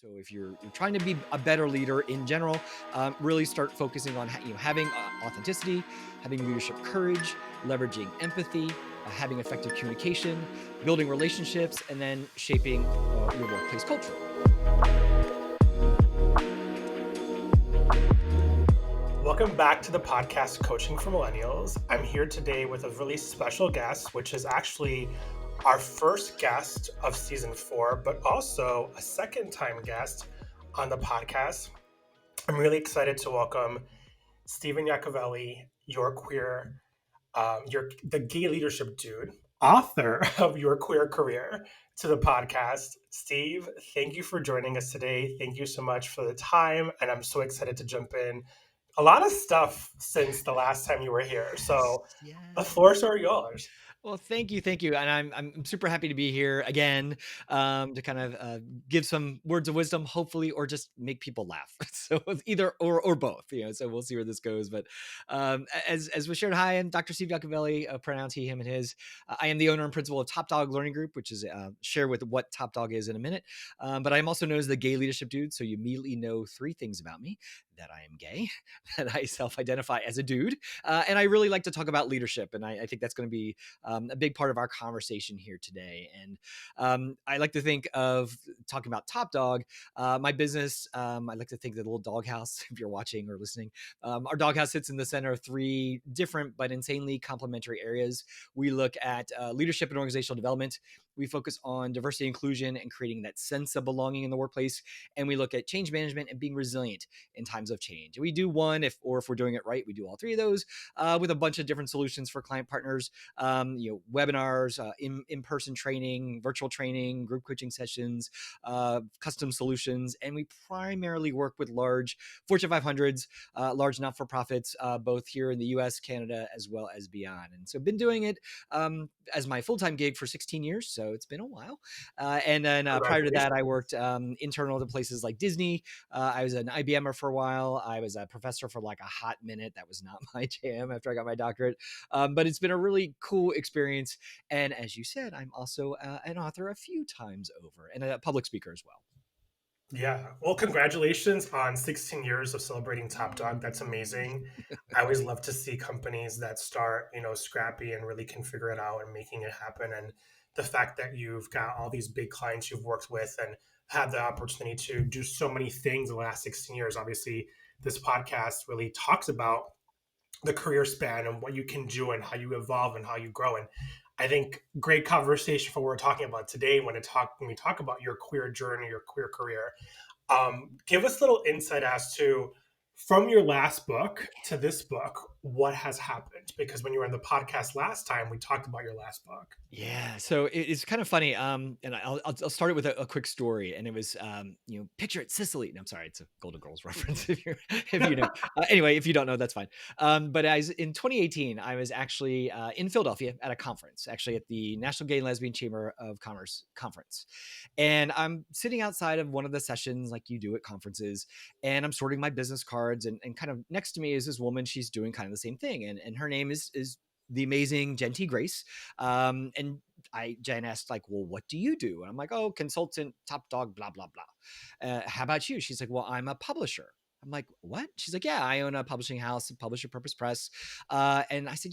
So if you're trying to be a better leader in general, really start focusing on having authenticity, having leadership courage, leveraging empathy, having effective communication, building relationships, and then shaping your workplace culture. Welcome back to the podcast Coaching for Millennials. I'm here today with a really special guest, which is actually our first guest of season 4, but also a second time guest on the podcast. I'm really excited to welcome Stephen Yacovelli, Your Queer, you're the gay leadership dude, author of Your Queer Career, to the podcast. Steve, thank you for joining us today. Thank you so much for the time. And I'm so excited to jump in. A lot of stuff since the last time you were here. Yes, So the yes. floors are yours. Well, thank you, and I'm super happy to be here again to kind of give some words of wisdom, hopefully, or just make people laugh. So it's either or both, So we'll see where this goes. But as was shared, hi, I'm Dr. Steve Yacovelli, pronounce he, him, and his. I am the owner and principal of Top Dog Learning Group, which is share with what Top Dog is in a minute. But I'm also known as the gay leadership dude, so you immediately know 3 things about me: that I am gay, that I self-identify as a dude, and I really like to talk about leadership, and I think that's going to be a big part of our conversation here today. And I like to think of talking about Top Dog, my business. I like to think that the little doghouse, if you're watching or listening, our doghouse sits in the center of 3 different but insanely complementary areas. We look at leadership and organizational development. We focus on diversity, inclusion, and creating that sense of belonging in the workplace. And we look at change management and being resilient in times of change. We do one, if we're doing it right, we do all 3 of those with a bunch of different solutions for client partners. Webinars, in-person training, virtual training, group coaching sessions, custom solutions. And we primarily work with large Fortune 500s, large not-for-profits, both here in the US, Canada, as well as beyond. And so I've been doing it as my full-time gig for 16 years. So it's been a while. And then prior to that, I worked internal to places like Disney. I was an IBMer for a while. I was a professor for like a hot minute. That was not my jam after I got my doctorate. But it's been a really cool experience. And as you said, I'm also an author a few times over and a public speaker as well. Yeah. Well, congratulations on 16 years of celebrating Top Dog. That's amazing. I always love to see companies that start, scrappy and really can figure it out and making it happen. And the fact that you've got all these big clients you've worked with and had the opportunity to do so many things in the last 16 years. Obviously, this podcast really talks about the career span and what you can do and how you evolve and how you grow. And I think great conversation for what we're talking about today when we talk about your queer journey, your queer career. Give us a little insight as to from your last book to this book, what has happened? Because when you were on the podcast last time, we talked about your last book. Yeah, so it's kind of funny, and I'll start it with a quick story, and it was, picture it, Sicily. No, I'm sorry, it's a Golden Girls reference if you know. Anyway, if you don't know, that's fine. But as in 2018, I was actually in Philadelphia at a conference, actually at the National Gay and Lesbian Chamber of Commerce conference, and I'm sitting outside of one of the sessions like you do at conferences, and I'm sorting my business cards, and kind of next to me is this woman. She's doing kind of the same thing, and her name is the amazing Jen T. Grace. And Jen asked, like, well, what do you do? And I'm like, oh, consultant, Top Dog, blah, blah, blah. How about you? She's like, well, I'm a publisher. I'm like, what? She's like, yeah, I own a publishing house, Publisher Purpose Press. And I said,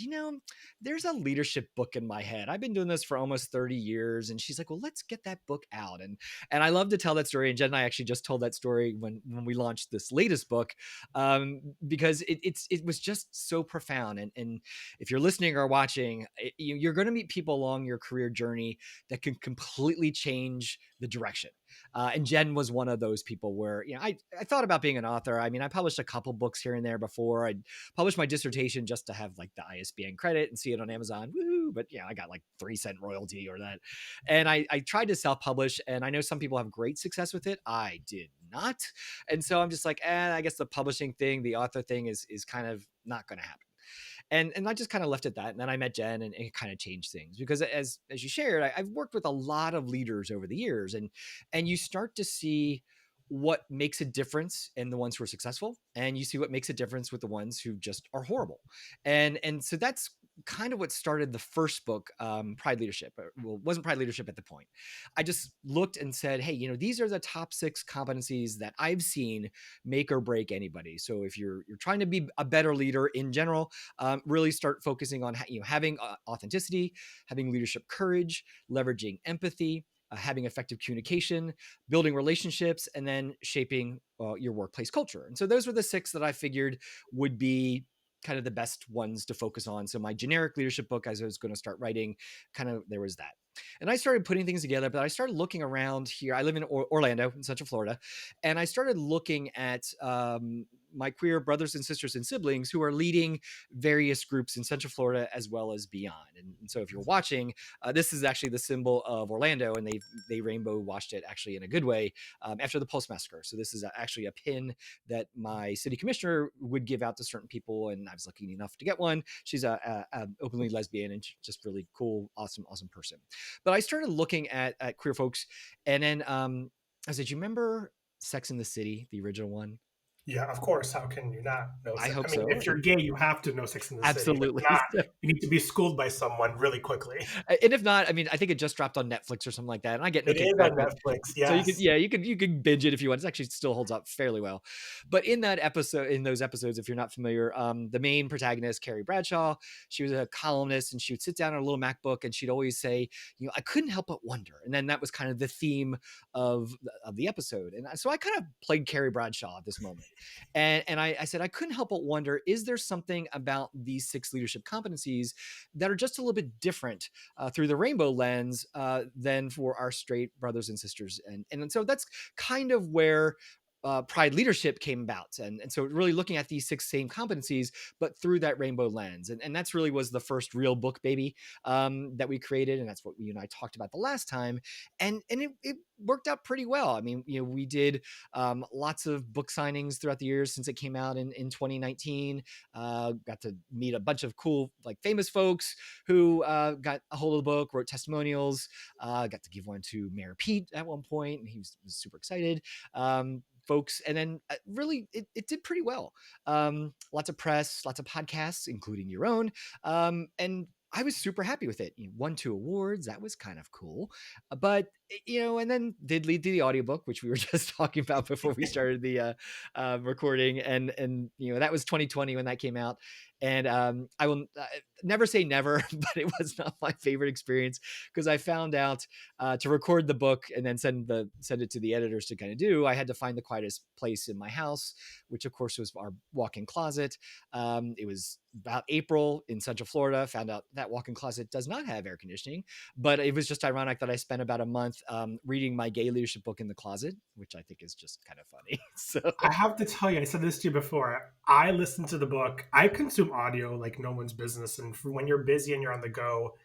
there's a leadership book in my head. I've been doing this for almost 30 years. And she's like, well, let's get that book out. And I love to tell that story. And Jen and I actually just told that story when we launched this latest book, because it was just so profound. And if you're listening or watching, you're going to meet people along your career journey that can completely change the direction. And Jen was one of those people where, I thought about being an author. I mean, I published a couple books here and there before. I published my dissertation just to have like the ISBN credit and see it on Amazon. Woo! But I got like 3-cent royalty or that. And I tried to self-publish, and I know some people have great success with it. I did not. And so I'm just like, I guess the publishing thing, the author thing is kind of not going to happen. And I just kind of left it at that. And then I met Jen, and it kind of changed things because as you shared, I've worked with a lot of leaders over the years, and you start to see what makes a difference in the ones who are successful, and you see what makes a difference with the ones who just are horrible. And so that's kind of what started the first book, Pride Leadership. Well, it wasn't Pride Leadership at the point. I just looked and said, hey, these are the top 6 competencies that I've seen make or break anybody. So if you're trying to be a better leader in general, really start focusing on having authenticity, having leadership courage, leveraging empathy. Having effective communication, building relationships, and then shaping your workplace culture. And so those were the 6 that I figured would be kind of the best ones to focus on. So my generic leadership book, as I was going to start writing, kind of there was that. And I started putting things together, but I started looking around here. I live in Orlando, in Central Florida, and I started looking at my queer brothers and sisters and siblings who are leading various groups in Central Florida as well as beyond. And so, if you're watching, this is actually the symbol of Orlando, and they rainbow washed it actually in a good way after the Pulse massacre. So this is actually a pin that my city commissioner would give out to certain people, and I was lucky enough to get one. She's a openly lesbian and just really cool, awesome person. But I started looking at queer folks, and then I said, "You remember Sex in the City, the original one?" Yeah, of course. How can you not know? I hope I mean, so. if you're gay, you have to know Sex in the City. If Absolutely. not, you need to be schooled by someone really quickly. And if not, I mean, I think it just dropped on Netflix or something like that, and I get no It is kickback, on but Netflix. so you could, Yes, yeah, you could binge it if you want. It actually still holds up fairly well. But in those episodes, if you're not familiar, the main protagonist, Carrie Bradshaw, she was a columnist, and she would sit down on a little MacBook, and she'd always say, I couldn't help but wonder. And then that was kind of the theme of the episode. And so I kind of played Carrie Bradshaw at this moment, and I said I couldn't help but wonder: is there something about these 6 leadership competencies that are just a little bit different through the rainbow lens than for our straight brothers and sisters? And so that's kind of where Pride Leadership came about. And so really looking at these 6 same competencies, but through that rainbow lens. And that's really was the first real book, baby, that we created. And that's what you and I talked about the last time. And it worked out pretty well. I mean, we did lots of book signings throughout the years since it came out in 2019. Got to meet a bunch of cool, like famous folks who got a hold of the book, wrote testimonials, got to give one to Mayor Pete at one point, and he was super excited. Folks, and then really it did pretty well. Lots of press, lots of podcasts, including your own, and I was super happy with it. Won 2 awards. That was kind of cool. But and then did lead to the audiobook, which we were just talking about before we started the recording, and that was 2020 when that came out. And I will never say never, but it was not my favorite experience because I found out to record the book and then send it to the editors to kind of do. I had to find the quietest place in my house, which of course was our walk-in closet. It was about April in Central Florida. Found out that walk-in closet does not have air conditioning, but it was just ironic that I spent about a month reading my gay leadership book in the closet, which I think is just kind of funny. So I have to tell you, I said this to you before. I listen to the book. I consume audio like no one's business, and when you're busy and you're on the go,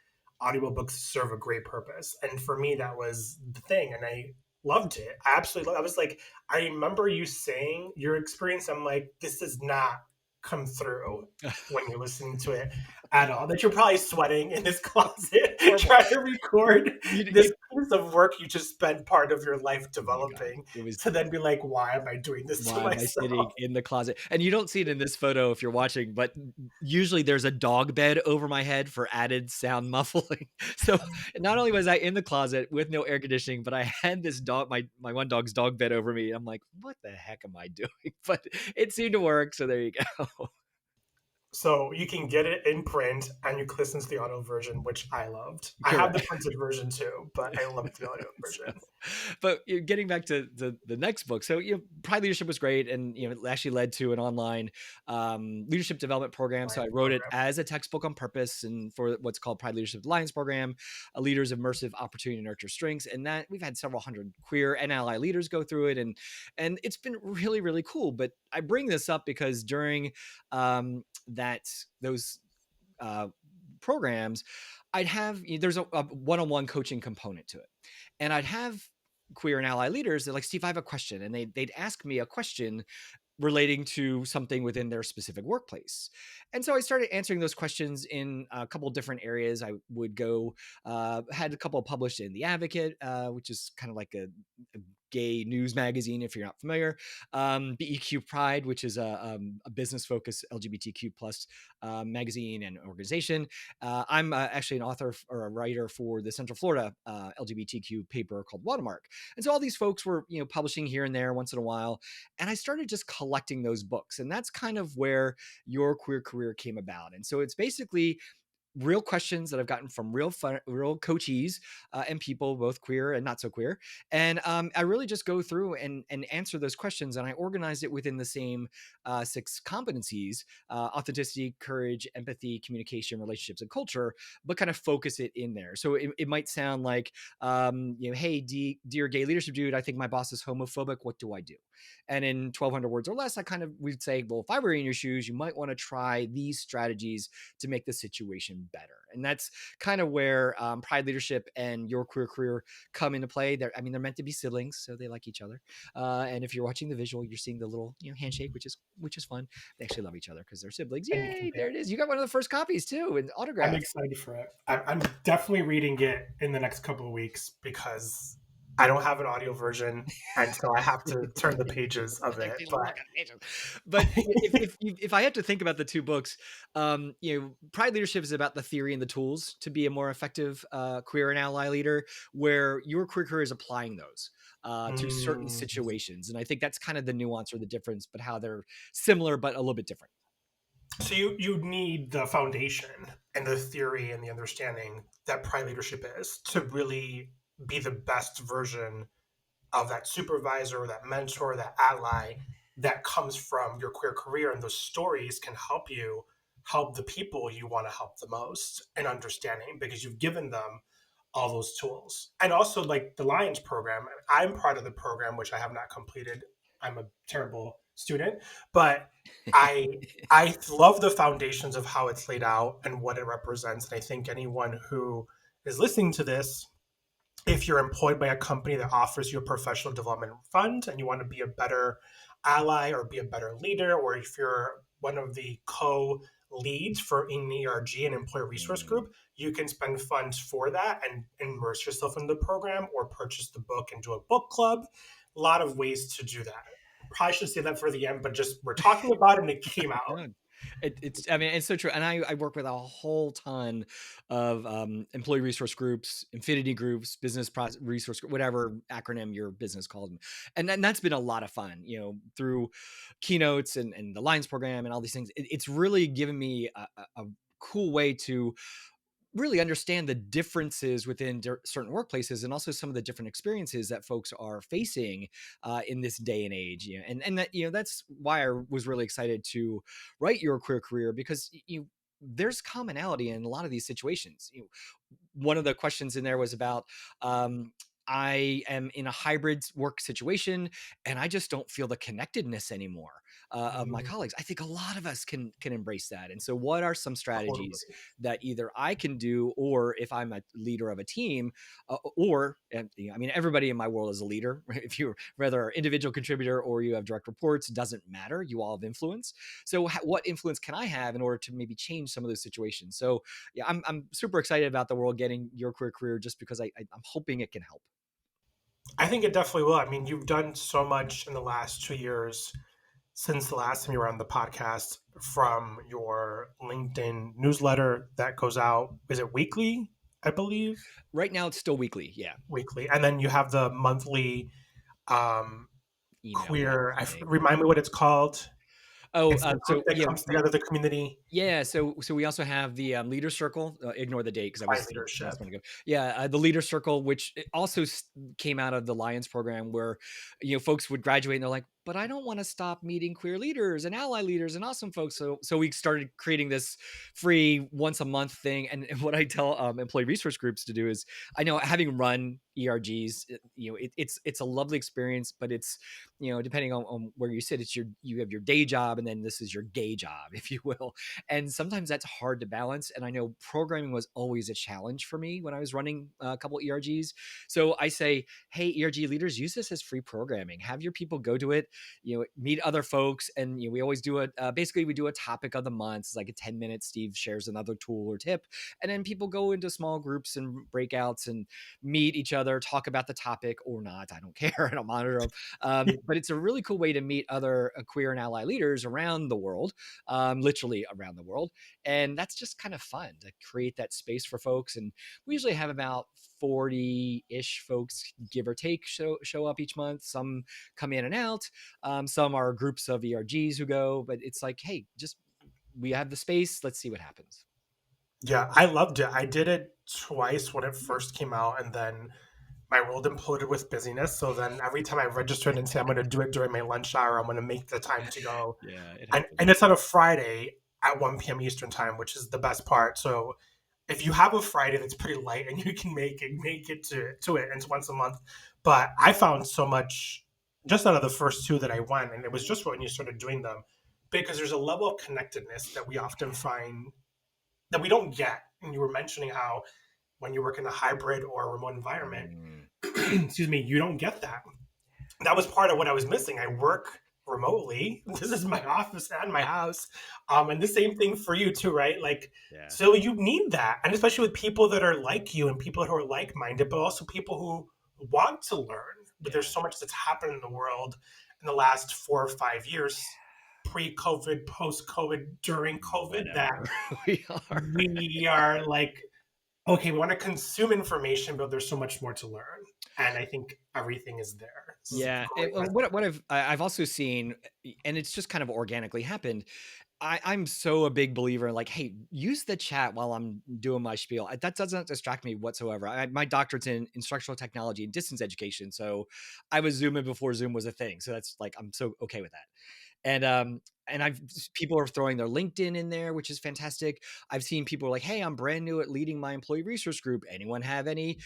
audiobooks serve a great purpose. And for me, that was the thing, and I loved it. I absolutely loved. I was like, I remember you saying your experience. I'm like, this does not come through when you're listening to it at all. That you're probably sweating in this closet horrible. trying to record this You, piece of work you just spent part of your life oh my god, developing it was to then be like, why am I doing this to why am I sitting myself? in the closet? And you don't see it in this photo if you're watching, but usually there's a dog bed over my head for added sound muffling. So not only was I in the closet with no air conditioning, but I had this dog, my one dog's dog bed over me. I'm like, what the heck am I doing? But it seemed to work. So there you go. So you can get it in print and you can listen to the audio version, which I loved. I have the Correct. printed version too, but I loved the audio So, version. but getting back to the next book, so Pride Leadership was great, and it actually led to an online leadership development program. So Line I wrote it program. as a textbook on purpose, and for what's called Pride Leadership Alliance Program, a leaders immersive opportunity to nurture strengths, and that we've had several hundred queer and ally leaders go through it, and it's been really cool. But I bring this up because during that those uh, programs, I'd have there's a one-on-one coaching component to it, and I'd have queer and ally leaders that like, Steve, I have a question, and they'd ask me a question relating to something within their specific workplace. And so I started answering those questions in a couple of different areas. I would go, had a couple published in The Advocate, which is kind of like a gay news magazine, if you're not familiar. BEQ Pride, which is a business focused LGBTQ plus magazine and organization. I'm actually an author or a writer for the Central Florida LGBTQ paper called Watermark. And so all these folks were, publishing here and there once in a while. And I started just collecting those books. And that's kind of where Your Queer Career came about. And so it's basically real questions that I've gotten from real coachees and people, both queer and not so queer. And I really just go through and answer those questions, and I organize it within the same six competencies: authenticity, courage, empathy, communication, relationships, and culture. But kind of focus it in there. So it might sound like, hey, dear gay leadership dude, I think my boss is homophobic. What do I do? And in 1,200 words or less, I kind of would say, well, if I were in your shoes, you might want to try these strategies to make the situation better. And that's kind of where Pride Leadership and Your Queer Career come into play. They're meant to be siblings, so they like each other. And if you're watching the visual, you're seeing the little handshake, which is fun. They actually love each other because they're siblings. And you Yay! compare. There it is. You got one of the first copies too, and I'm autographed. excited for it. I'm definitely reading it in the next couple of weeks because I don't have an audio version, and so I have to turn the pages of it. But But if I had to think about the two books, Pride Leadership is about the theory and the tools to be a more effective queer and ally leader, where Your Queer Career is applying those to certain mm, situations. And I think that's kind of the nuance or the difference, but how they're similar but a little bit different. so you need the foundation and the theory and the understanding that pride leadership is to really be the best version of that supervisor, that mentor, that ally that comes from your queer career. And those stories can help you help the people you want to help the most in understanding because you've given them all those tools. And also, like the Lions program, I'm part of the program, which I have not completed. I'm a terrible student, but I I love the foundations of how it's laid out and what it represents. And I think anyone who is listening to this, if you're employed by a company that offers you a professional development fund and you want to be a better ally or be a better leader, or if you're one of the co leads for an ERG, an employee resource Mm. group, you can spend funds for that and immerse yourself in the program or purchase the book and do a book club. A lot of ways to do that. Probably should say that for the end, but just we're talking about it and it came out. No, I mean, it's so true. And I work with a whole ton of employee resource groups, infinity groups, resource, whatever acronym your business called. And that's been a lot of fun, through keynotes and the Lines program and all these things. It's really given me a cool way to really understand the differences within certain workplaces and also some of the different experiences that folks are facing in this day and age. And that that's why I was really excited to write Your Queer Career, because there's commonality in a lot of these situations. One of the questions in there was about, I am in a hybrid work situation and I just don't feel the connectedness anymore of my Mm, colleagues. I think a lot of us can embrace that. And so, what are some strategies totally. that either I can do, or if I'm a leader of a team, or and, I mean, everybody in my world is a leader. If you're rather individual contributor or you have direct reports, it doesn't matter. You all have influence. So, what influence can I have in order to maybe change some of those situations? So, yeah, I'm super excited about the world getting Your Queer Career, just because I'm hoping it can help. I think it definitely will. I mean, you've done so much in the last 2 years since the last time you were on the podcast, from your LinkedIn newsletter that goes out. Is it weekly? I believe Right now, it's still weekly. Yeah, weekly. And then you have the monthly um, email queer. thing. Remind me what it's called. Oh, It's the group so that yeah, comes together, the community, yeah. So we also have the Leader Circle. Ignore the date because I by was the last leadership. one to go. Yeah, the Leader Circle, which it also came out of the Lions program, where folks would graduate and they're like, but I don't want to stop meeting queer leaders and ally leaders and awesome folks. So we started creating this free once a month thing. And what I tell employee resource groups to do is, I know, having run ERGs, it's a lovely experience, but it's, depending on where you sit, you have your day job and then this is your gay job, if you will. And sometimes that's hard to balance. And I know programming was always a challenge for me when I was running a couple ERGs. So I say, hey, ERG leaders, use this as free programming. Have your people go to it. meet other folks. And we always do it. Basically, we do a topic of the month. It's like a 10 minute. Steve shares another tool or tip, and then people go into small groups and breakouts and meet each other, talk about the topic or not. I don't care. I don't monitor them. But it's a really cool way to meet other queer and ally leaders around the world, literally around the world. And that's just kind of fun to create that space for folks. And we usually have about 40-ish folks, give or take, show up each month. Some come in and out. Some are groups of ERGs who go, but it's like, hey, just we have the space. Let's see what happens. Yeah, I loved it. I did it twice when it first came out, and then my world imploded with busyness. So then every time I registered and say I'm going to do it during my lunch hour, I'm going to make the time to go. Yeah, it And happens. it's on a Friday at 1 p.m. Eastern time, which is the best part. So if you have a Friday that's pretty light and you can make it to it, and it's once a month. But I found so much just out of the first two that I went, and it was just when you started doing them, because there's a level of connectedness that we often find that we don't get. And you were mentioning how when you work in a hybrid or a remote environment, Mm, excuse me, you don't get that. That was part of what I was missing. I work remotely. This is my office and my house. And the same thing for you too, right? Like, yeah. so you need that. And especially with people that are like you and people who are like minded, but also people who want to learn. But there's Yeah. so much that's happened in the world in the last 4 or 5 years, pre COVID, post COVID, during COVID, that Whatever. We are. we are like, okay, we want to consume information, but there's so much more to learn. And I think everything is there. This is a Yeah, great well, message. what I've also seen, and it's just kind of organically happened. I'm so a big believer in like, hey, use the chat while I'm doing my spiel. That doesn't distract me whatsoever. My doctorate's in instructional technology and distance education, so I was Zooming before Zoom was a thing. So that's like I'm so okay with that. And I've people are throwing their LinkedIn in there, which is fantastic. I've seen people like, "Hey, I'm brand new at leading my employee resource group. Anyone have any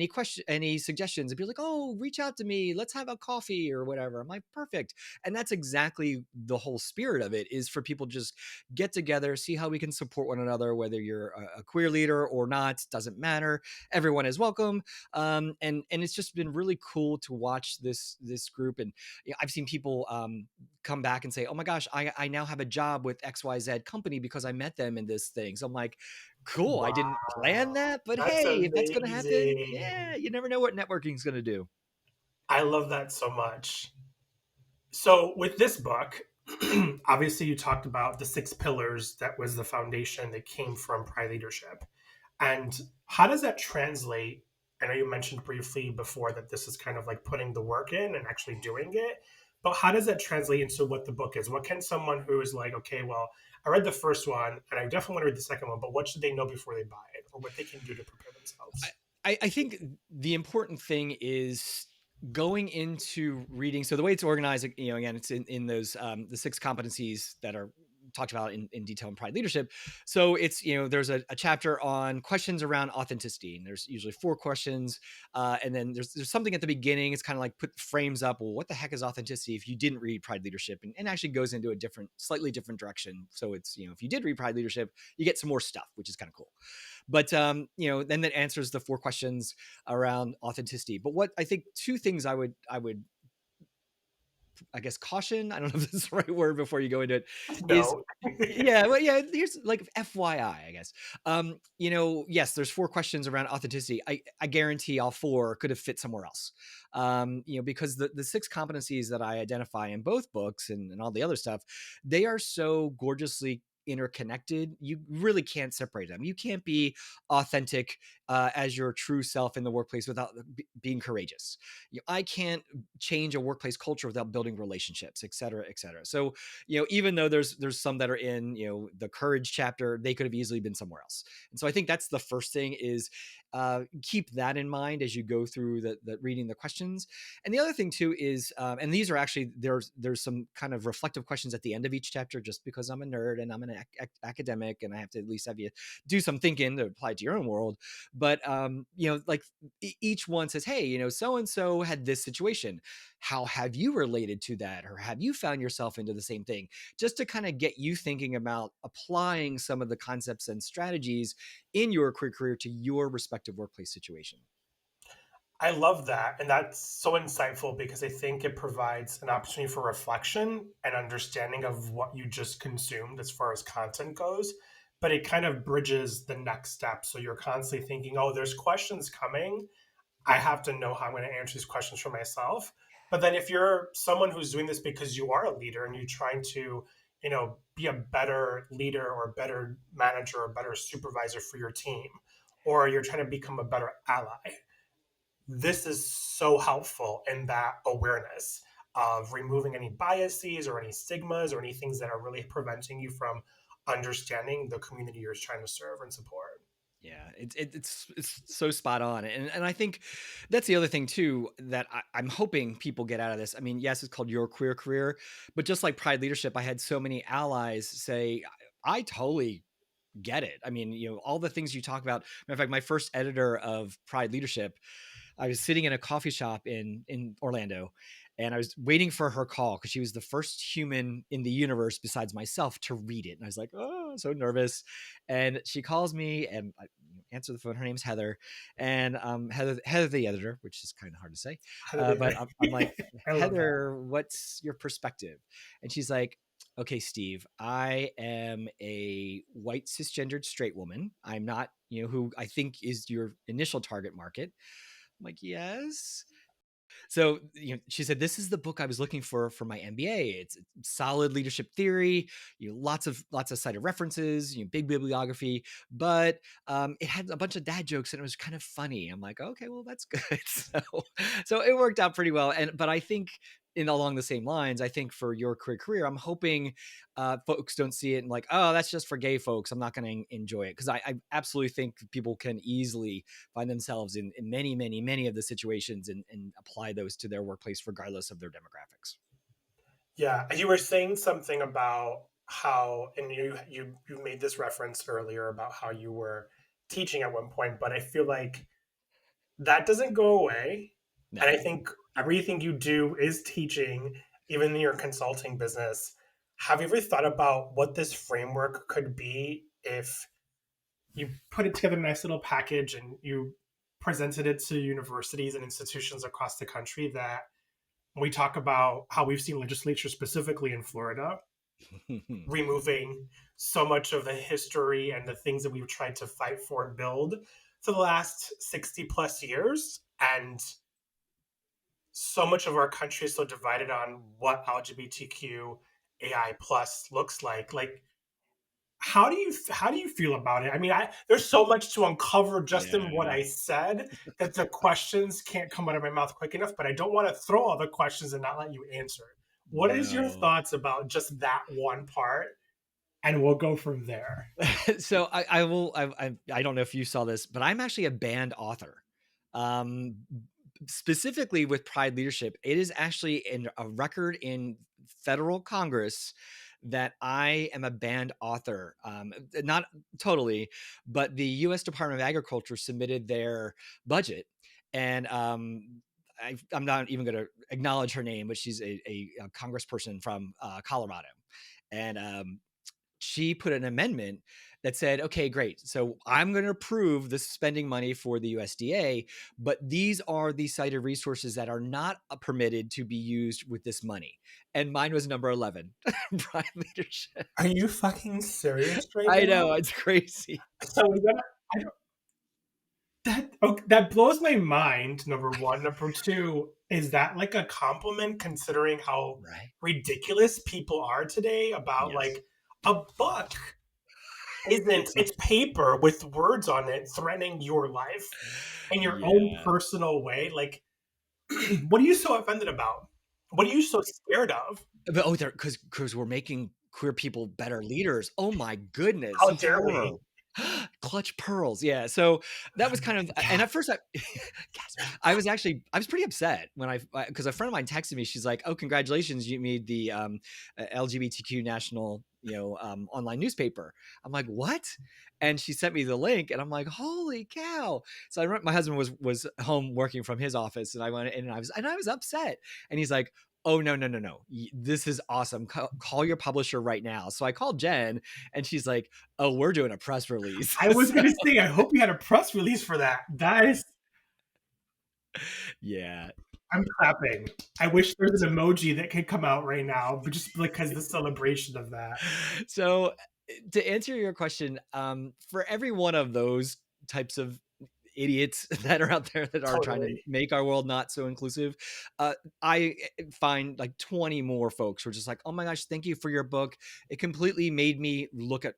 question, any suggestions?" And be like, "Oh, reach out to me. Let's have a coffee or whatever." I'm like, "Perfect." And that's exactly the whole spirit of it is for people to just get together, see how we can support one another, whether you're a queer leader or not, doesn't matter. Everyone is welcome. And it's just been really cool to watch this group. And I've seen people come back and say, "Oh my gosh, I now have a job with XYZ company because I met them in this thing." So I'm like, cool. I didn't plan Wow. that, but That's hey, if that's going to happen, amazing. yeah, you never know what networking is going to do. I love that so much. So, with this book, obviously, you talked about the 6 pillars that was the foundation that came from Pride Leadership. And how does that translate? I know you mentioned briefly before that this is kind of like putting the work in and actually doing it. But how does that translate into what the book is? What can someone who is like, okay, well, I read the first one and I definitely want to read the second one, but what should they know before they buy it or what they can do to prepare I, themselves? I think the important thing is going into reading. So the way it's organized, again, it's in those the 6 competencies that are talked about in detail in Pride Leadership. So it's there's a chapter on questions around authenticity, and there's usually 4 questions, and then there's something at the beginning. It's kind of like put frames up. Well, what the heck is authenticity? If you didn't read Pride Leadership, and actually goes into a slightly different direction. So it's if you did read Pride Leadership, you get some more stuff, which is kind of cool. But then that answers the 4 questions around authenticity. But what I think 2 things I would I guess caution, I don't know if that's the right word before you go into it, is No. yeah, well, yeah, here's like FYI, I guess. Yes, there's 4 questions around authenticity. I guarantee all 4 could have fit somewhere else. Because the 6 competencies that I identify in both books and all the other stuff, they are so gorgeously interconnected. You really can't separate them. You can't be authentic as your true self in the workplace without being courageous. I can't change a workplace culture without building relationships, et cetera, et cetera. So, even though there's some that are in, the courage chapter, they could have easily been somewhere else. And so I think that's the first thing is keep that in mind as you go through the reading the questions. And the other thing too is, and these are actually, there's some kind of reflective questions at the end of each chapter, just because I'm a nerd and I'm an academic and I have to at least have you do some thinking to apply to your own world. But, like each one says, hey, so and so had this situation. How have you related to that? Or have you found yourself into the same thing? Just to kind of get you thinking about applying some of the concepts and strategies in your career to your respective workplace situation. I love that, and that's so insightful because I think it provides an opportunity for reflection and understanding of what you just consumed as far as content goes, but it kind of bridges the next step, so you're constantly thinking, "Oh, there's questions coming. I have to know how I'm gonna answer these questions for myself." But then if you're someone who's doing this because you are a leader and you're trying to, be a better leader or a better manager or a better supervisor for your team, or you're trying to become a better ally, this is so helpful in that awareness of removing any biases or any stigmas or any things that are really preventing you from understanding the community you're trying to serve and support. Yeah, it's so spot on, and I think that's the other thing too that I'm hoping people get out of this. I mean, yes, it's called Your Queer Career, but just like Pride Leadership, I had so many allies say, I totally get it. I mean, all the things you talk about. Matter of fact, my first editor of Pride Leadership, I was sitting in a coffee shop in Orlando, and I was waiting for her call because she was the first human in the universe besides myself to read it. And I was like, oh, so nervous. And she calls me, and I answer the phone. Her name's Heather, and Heather the editor, which is kind of hard to say. But I'm like, I love that. Heather, what's your perspective? And she's like, okay, Steve, I am a white cisgendered straight woman. I'm not, who I think is your initial target market. I'm like, yes. So, she said, this is the book I was looking for my MBA. It's solid leadership theory, lots of cited references, big bibliography, but it had a bunch of dad jokes and it was kind of funny. I'm like, okay, well, that's good. So it worked out pretty well. But I think in along the same lines, I think for Your Queer Career, I'm hoping folks don't see it and like, oh, that's just for gay folks. I'm not going to enjoy it because I absolutely think people can easily find themselves in many, many, many of the situations and apply those to their workplace, regardless of their demographics. Yeah, you were saying something about how, and you made this reference earlier about how you were teaching at one point, but I feel like that doesn't go away. And No. I think everything you do is teaching, even in your consulting business. Have you ever thought about what this framework could be if you put it together in a nice little package and you presented it to universities and institutions across the country that we talk about how we've seen legislature specifically in Florida removing so much of the history and the things that we've tried to fight for and build for the last 60 plus years. And so much of our country is so divided on what LGBTQ AI plus looks like. Like, how do you feel about it? I mean, there's so much to uncover just in what Yeah. I said that the questions can't come out of my mouth quick enough, but I don't want to throw all the questions and not let you answer. What is your No. thoughts about just that one part? And we'll go from there. So I will. I don't know if you saw this, but I'm actually a banned author. Um, Specifically with Pride Leadership, it is actually in a record in federal Congress that I am a banned author. Not totally, but the U.S. Department of Agriculture submitted their budget, and I'm not even going to acknowledge her name, but she's a congressperson from Colorado, and she put an amendment that said, okay, great. So I'm going to approve the spending money for the USDA, but these are the cited resources that are not permitted to be used with this money. And mine was number 11, Prime Leadership. Are you fucking serious right I now? know, it's crazy. So we got I don't, that blows my mind. Number one, number two, is that like a compliment considering how Right? ridiculous people are today about Yes. like a book isn't it's paper with words on it threatening your life in your own Yeah. personal way. Like, what are you so offended about? What are you so scared of? But, oh, they're because we're making queer people better leaders. Oh my goodness, How dare horror. we? Clutch pearls, yeah, so that was kind of and at first I gasp. I was pretty upset when because a friend of mine texted me, she's like, "Oh, congratulations, you made the, LGBTQ national, online newspaper." I'm like, "What?" And she sent me the link, and I'm like, "Holy cow." So I remember my husband was home working from his office, and I went and I was upset, and he's like, "Oh, no, no, no, no. This is awesome. Call your publisher right now." So I called Jen and she's like, "Oh, we're doing a press release." I was So gonna say, I hope you had a press release for that. That is Yeah. I'm clapping. I wish there's an emoji that could come out right now, but just because the celebration of that. So, to answer your question, for every one of those types of idiots that are out there that are trying to Totally. make our world not so inclusive, I find like 20 more folks who are just like, oh my gosh, thank you for your book. It completely made me look at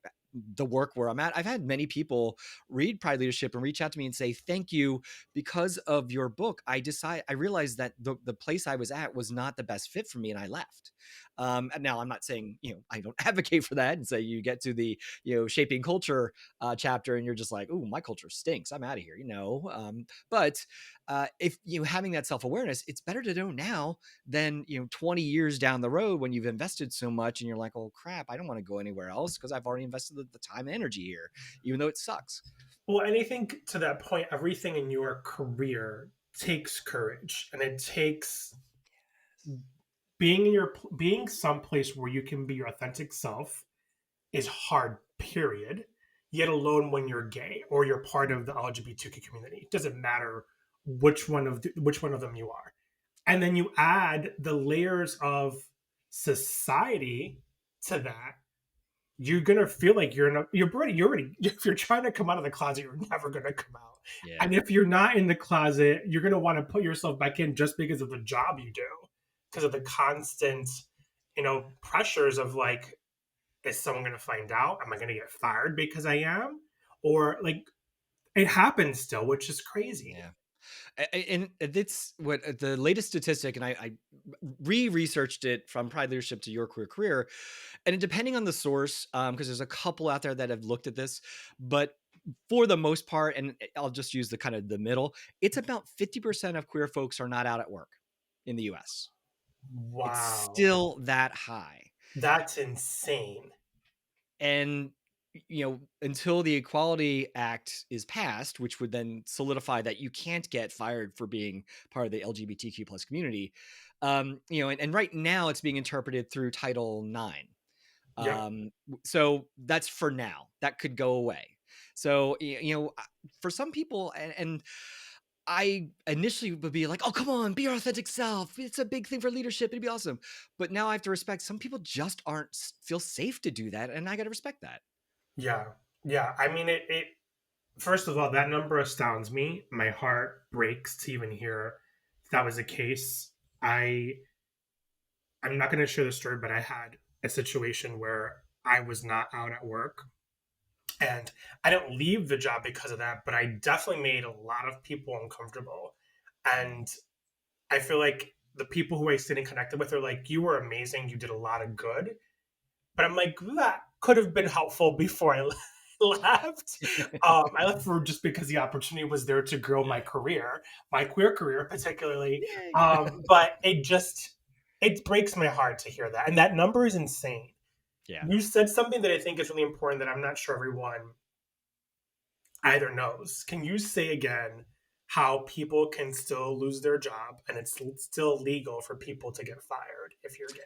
the work where I'm at. I've had many people read Pride Leadership and reach out to me and say, thank you. Because of your book, I realized that the place I was at was not the best fit for me and I left. And now I'm not saying, I don't advocate for that and say you get to the, shaping culture chapter and you're just like, oh, my culture stinks. I'm out of here, but if you having that self awareness, it's better to know now than 20 years down the road when you've invested so much and you're like, oh crap, I don't want to go anywhere else because I've already invested the time and energy here, even though it sucks. Well, and I think to that point, everything in your career takes courage, and it takes being someplace where you can be your authentic self is hard, period. Yet alone when you're gay or you're part of the LGBTQ community. It doesn't matter which one of them you are. And then you add the layers of society to that, you're gonna feel like you're already if you're trying to come out of the closet, you're never gonna come out. Yeah. And if you're not in the closet, you're gonna want to put yourself back in just because of the job you do, because of the constant, pressures of like, is someone gonna find out? Am I gonna get fired because I am? Or like it happens still, which is crazy. Yeah. And it's what the latest statistic, and I re-researched it from Pride Leadership to Your Queer Career, and depending on the source, because there's a couple out there that have looked at this, but for the most part, and I'll just use the kind of the middle, it's about 50% of queer folks are not out at work in the US. It's Wow. still that high. That's insane. And until the Equality Act is passed, which would then solidify that you can't get fired for being part of the LGBTQ plus community, and right now it's being interpreted through Title IX. Yep. So that's for now. That could go away. So for some people, and I initially would be like, "Oh, come on, be your authentic self. It's a big thing for leadership. It'd be awesome." But now I have to respect some people just aren't feel safe to do that, and I got to respect that. Yeah. Yeah. I mean, it first of all, that number astounds me. My heart breaks to even hear that was the case. I'm not going to share the story, but I had a situation where I was not out at work, and I didn't leave the job because of that, but I definitely made a lot of people uncomfortable. Mm. And I feel like the people who I stayed and connected with are like, you were amazing. You did a lot of good. But I'm like, that could have been helpful before I left. I left for just because the opportunity was there to grow my career, my queer career particularly. Yay. But it breaks my heart to hear that, and that number is insane. Yeah. You said something that I think is really important that I'm not sure everyone either knows. Can you say again how people can still lose their job and it's still legal for people to get fired if you're gay?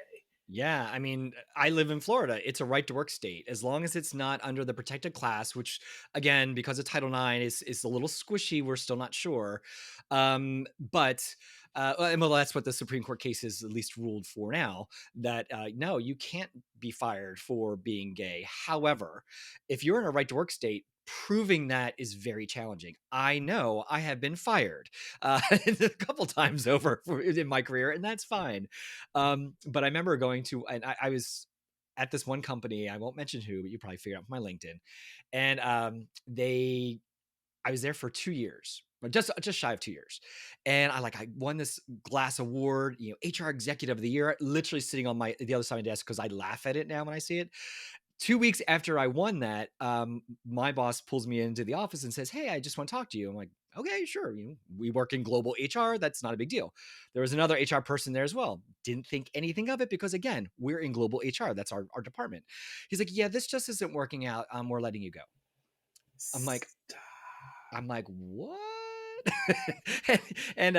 Yeah, I mean, I live in Florida. It's a right to work state. As long as it's not under the protected class, which again, because of Title IX is a little squishy, we're still not sure. But well, that's what the Supreme Court case is at least ruled for now. That no, you can't be fired for being gay. However, if you're in a right to work state, proving that is very challenging. I know I have been fired a couple times over in my career, and that's fine. But I remember going to, and I was at this one company. I won't mention who, but you probably figured out from my LinkedIn. And I was there for 2 years, or just shy of 2 years. And I won this glass award, HR executive of the year, literally sitting on the other side of my desk because I laugh at it now when I see it. 2 weeks after I won that, my boss pulls me into the office and says, "Hey, I just want to talk to you." I'm like, "Okay, sure. We work in global HR. That's not a big deal." There was another HR person there as well. Didn't think anything of it because again, we're in global HR. That's our department. He's like, "Yeah, this just isn't working out. We're letting you go." I'm like, I'm like, "What?" and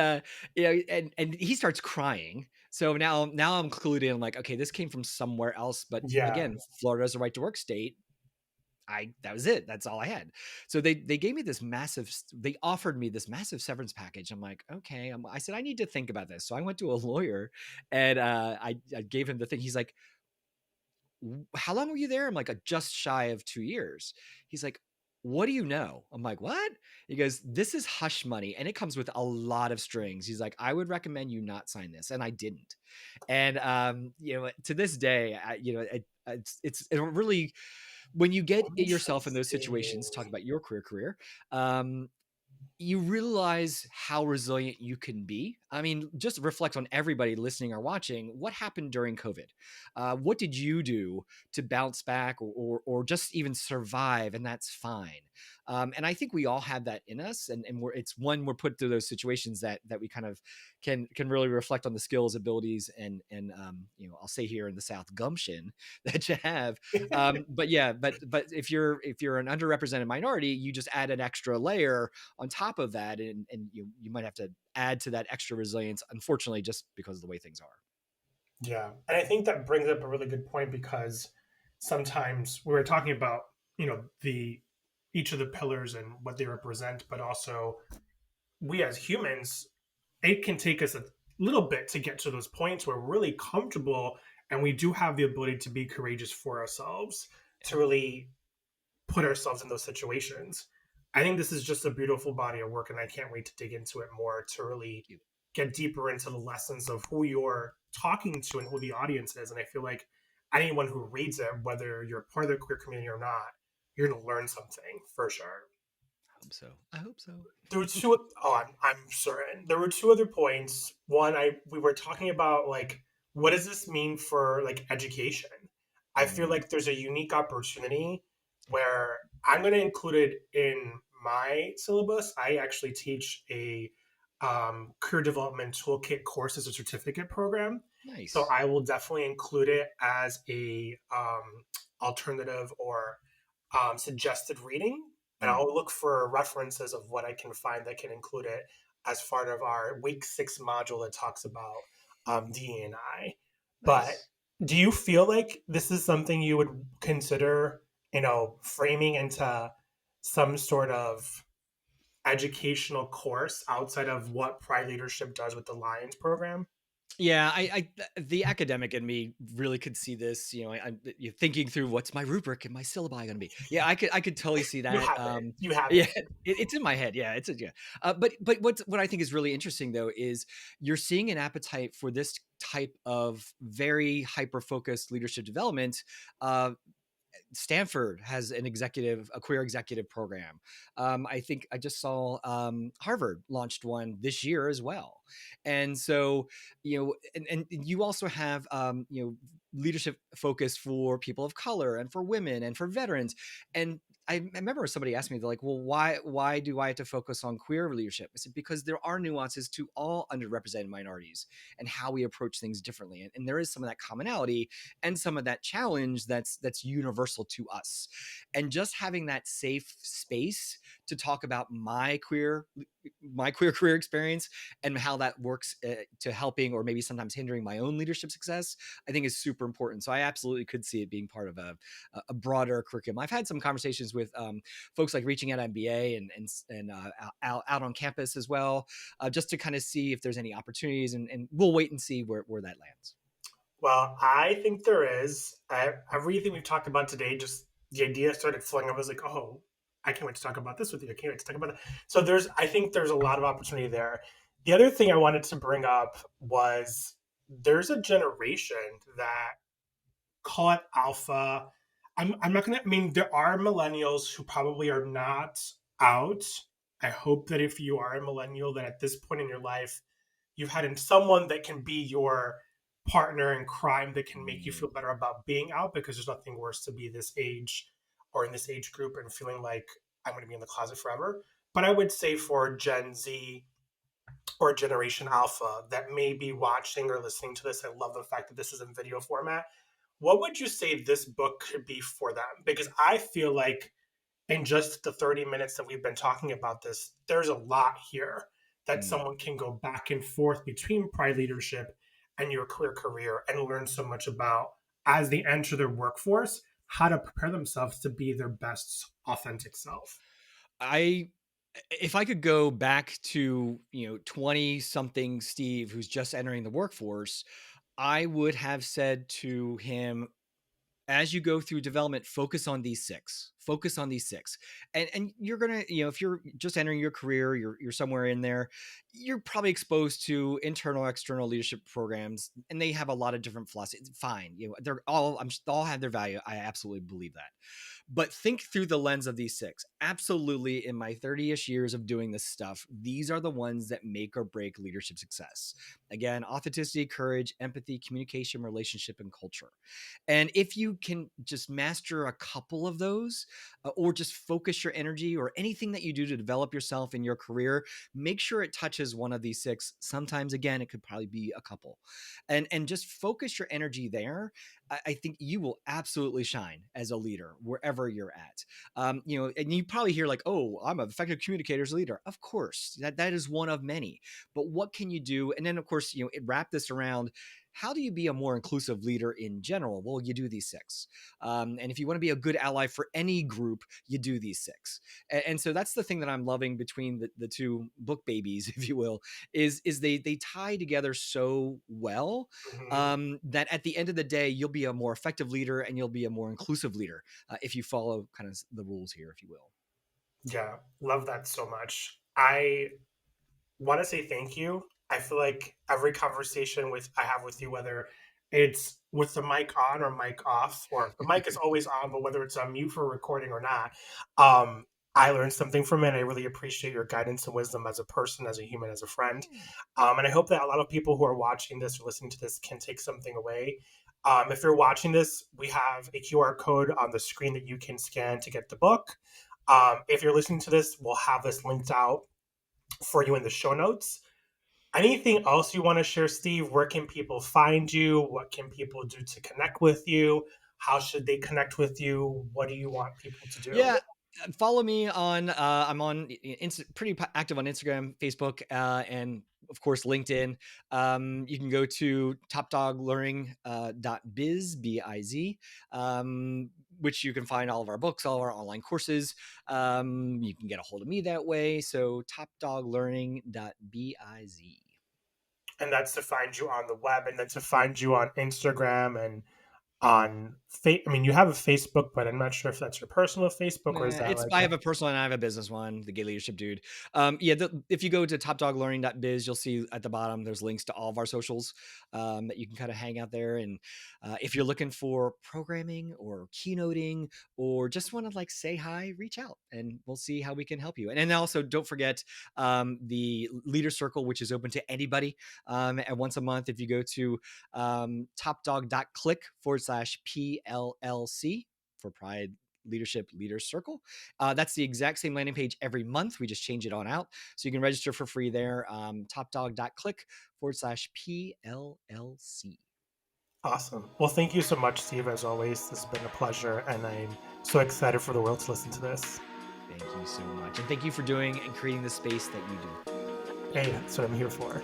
and he starts crying. So now I'm clued in. I'm like, okay, this came from somewhere else. But Yeah. again, Florida is a right to work state. I that was it. That's all I had. So they gave me this massive. They offered me this massive severance package. I'm like, okay. I said I need to think about this. So I went to a lawyer, and I gave him the thing. He's like, how long were you there? I'm like, just shy of 2 years. He's like, what do you know? I'm like, what? He goes, this is hush money, and it comes with a lot of strings. He's like, I would recommend you not sign this, and I didn't. And to this day, it really, when you get yourself in those situations, Interesting. talk about your career, um, you realize how resilient you can be. I mean, just reflect on everybody listening or watching. What happened during COVID? What did you do to bounce back, or just even survive? And that's fine. And I think we all have that in us, and it's when we're put through those situations that we kind of can really reflect on the skills, abilities, and I'll say here in the South, gumption that you have. But yeah, but if you're an underrepresented minority, you just add an extra layer on top of that, and you might have to add to that extra resilience, unfortunately, just because of the way things are. Yeah. And I think that brings up a really good point because sometimes we were talking about, the each of the pillars and what they represent, but also we as humans, it can take us a little bit to get to those points where we're really comfortable and we do have the ability to be courageous for ourselves, to really put ourselves in those situations. I think this is just a beautiful body of work, and I can't wait to dig into it more to really Thank you. get deeper into the lessons of who you're talking to and who the audience is. And I feel like anyone who reads it, whether you're part of the queer community or not, you're going to learn something for sure. I hope so. I hope so. There were two. Oh, I'm certain there were two other points. One, I we were talking about like what does this mean for like education. I feel Mm, like there's a unique opportunity where I'm going to include it in my syllabus. I actually teach a career development toolkit course as a certificate program, so nice. I will definitely include it as a alternative or suggested reading, and Mm, I'll look for references of what I can find that can include it as part of our week 6 module that talks about DEI. But nice. do you feel like this is something you would consider, framing into some sort of educational course outside of what Pride Leadership does with the Lions program? Yeah, the academic in me really could see this. You're thinking through what's my rubric and my syllabi going to be. Yeah, I could totally see You that. have it. You have Yeah, it. it's in my head. Yeah, yeah. But what I think is really interesting though is you're seeing an appetite for this type of very hyper focused leadership development. Stanford has a queer executive program. I think I just saw Harvard launched one this year as well. And so, and you also have, leadership focus for people of color and for women and for veterans. And I remember somebody asked me, they're like, well, why do I have to focus on queer leadership? I said, because there are nuances to all underrepresented minorities and how we approach things differently. And there is some of that commonality and some of that challenge that's universal to us. And just having that safe space to talk about my queer career experience and how that works to helping or maybe sometimes hindering my own leadership success, I think is super important. So I absolutely could see it being part of a broader curriculum. I've had some conversations with folks like Reaching Out MBA and out on campus as well, just to kind of see if there's any opportunities, and we'll wait and see where that lands. Well, I think there is. Everything we've talked about today, just the idea started flowing. I was like, oh, I can't wait to talk about this with you. I can't wait to talk about that. So I think there's a lot of opportunity there. The other thing I wanted to bring up was there's a generation that call it alpha. I'm not gonna. I mean, there are millennials who probably are not out. I hope that if you are a millennial, that at this point in your life, you've had someone that can be your partner in crime that can make you Mm, feel better about being out, because there's nothing worse to be this age or in this age group and feeling like I'm going to be in the closet forever. But I would say for Gen Z or Generation Alpha that may be watching or listening to this, I love the fact that this is in video format. What would you say this book could be for them? Because I feel like in just the 30 minutes that we've been talking about this, there's a lot here that mm. someone can go back and forth between Pride Leadership and your career and learn so much about as they enter their workforce. how to prepare themselves to be their best authentic self? I if I could go back to, 20 something Steve who's just entering the workforce, I would have said to him, as you go through development, focus on these six. Focus on these six. And you're gonna, if you're just entering your career, you're somewhere in there, you're probably exposed to internal, external leadership programs, and they have a lot of different philosophies. Fine. They're all all have their value. I absolutely believe that. But think through the lens of these six. Absolutely, in my 30-ish years of doing this stuff, these are the ones that make or break leadership success. Again, authenticity, courage, empathy, communication, relationship, and culture. And if you can just master a couple of those, or just focus your energy or anything that you do to develop yourself in your career, make sure it touches one of these six. Sometimes, again, it could probably be a couple, and just focus your energy there. I think you will absolutely shine as a leader wherever you're at. And you probably hear like, "Oh, I'm an effective communicator as a leader." Of course, that is one of many. But what can you do? And then, of course, wrap this around, how do you be a more inclusive leader in general? Well, you do these six. And if you want to be a good ally for any group, you do these six. And so that's the thing that I'm loving between the two book babies, if you will, is they tie together so well, Mhm. that at the end of the day, you'll be a more effective leader and you'll be a more inclusive leader, if you follow kind of the rules here, if you will. Yeah, love that so much. I want to say thank you. I feel like every conversation with I have with you, whether it's with the mic on or mic off, or the mic is always on, but whether it's on mute for recording or not, I learned something from it. And I really appreciate your guidance and wisdom as a person, as a human, as a friend. And I hope that a lot of people who are watching this or listening to this can take something away. If you're watching this, we have a QR code on the screen that you can scan to get the book. If you're listening to this, we'll have this linked out for you in the show notes. Anything else you want to share, Steve? Where can people find you? What can people do to connect with you? How should they connect with you? What do you want people to do? Yeah. Follow me on, I'm on pretty active on Instagram, Facebook, and of course LinkedIn. You can go to topdoglearning biz, biz, which you can find all of our books, all of our online courses. You can get a hold of me that way. So topdoglearning.biz. And that's to find you on the web, and then to find you on Instagram and on I mean, you have a Facebook, but I'm not sure if that's your personal Facebook or is Nah, that it's like I a have a personal and I have a business one, the Gay Leadership Dude. Yeah, if you go to topdoglearning.biz, you'll see at the bottom there's links to all of our socials, that you can kind of hang out there. And if you're looking for programming or keynoting or just want to like say hi, reach out and we'll see how we can help you. And then also don't forget, the Leader Circle, which is open to anybody. And once a month, if you go to, topdog.click/PLLC for Pride Leadership Leaders Circle. That's the exact same landing page every month. We just change it on out. So you can register for free there. Topdog.click/PLLC. awesome. Well, thank you so much, Steve, as always. This has been a pleasure, and I'm so excited for the world to listen to this. Thank you so much. And thank you for doing and creating the space that you do. Hey, that's what I'm here for.